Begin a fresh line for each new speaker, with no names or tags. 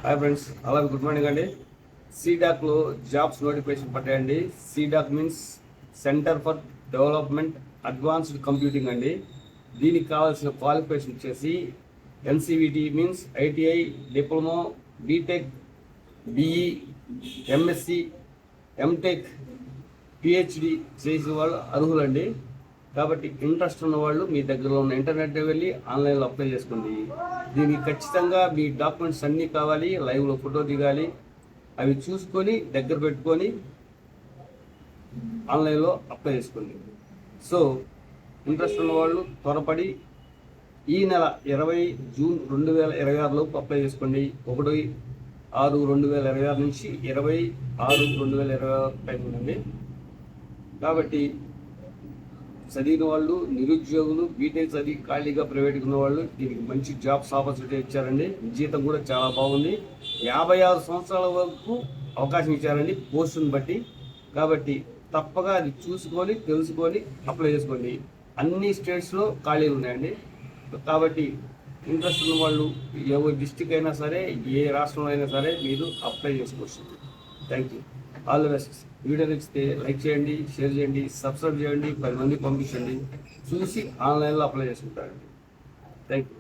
Hi friends, అలాగే good morning అండి. సీడాక్లో జాబ్స్ నోటిఫికేషన్ పడ్డాయండి. CDAC means centre for development advanced computing అండి. దీనికి కావాల్సిన క్వాలిఫికేషన్ వచ్చేసి NCVT means ITI, diploma, BTech, BE, MSc, MTech, PhD చేసిన వాళ్ళు అర్హులండి. కాబట్టి ఇంట్రెస్ట్ ఉన్న వాళ్ళు మీ దగ్గరలో ఉన్న ఇంటర్నెట్ వెళ్ళి ఆన్లైన్లో అప్లై చేసుకోండి. దీనికి ఖచ్చితంగా మీ డాక్యుమెంట్స్ అన్నీ కావాలి, లైవ్లో ఫోటో దిగాలి. అవి చూసుకొని దగ్గర పెట్టుకొని ఆన్లైన్లో అప్లై చేసుకోండి. సో ఇంట్రెస్ట్ ఉన్న వాళ్ళు త్వరపడి ఈ నెల 20 జూన్ 2026 లోపు అప్లై చేసుకోండి. 1/6/2026 నుంచి 20/6/2026 టైం ఉందండి. కాబట్టి చదివిన వాళ్ళు, నిరుద్యోగులు, బీటెక్ చదివి ఖాళీగా ప్రైవేట్గా ఉన్న వాళ్ళు దీనికి మంచి జాబ్స్ ఆపర్చునిటీ ఇచ్చారండి. జీతం కూడా చాలా బాగుంది. 56 సంవత్సరాల వరకు అవకాశం ఇచ్చారండి పోస్టుని బట్టి. కాబట్టి తప్పగా అది చూసుకొని తెలుసుకొని అప్లై చేసుకోండి. అన్ని స్టేట్స్లో ఖాళీలు ఉన్నాయండి. కాబట్టి ఇంట్రెస్ట్ ఉన్న వాళ్ళు ఎవరి డిస్టిక్ అయినా సరే, ఏ రాష్ట్రంలో అయినా సరే మీరు అప్లై చేసుకోవచ్చు. Thank you. All the best. Video నచ్చితే లైక్ చేయండి, షేర్ చేయండి, సబ్స్క్రైబ్ చేయండి, 10 మందికి పంపించండి. చూసి ఆన్లైన్లో అప్లై చేసుకుంటారండి. Thank you.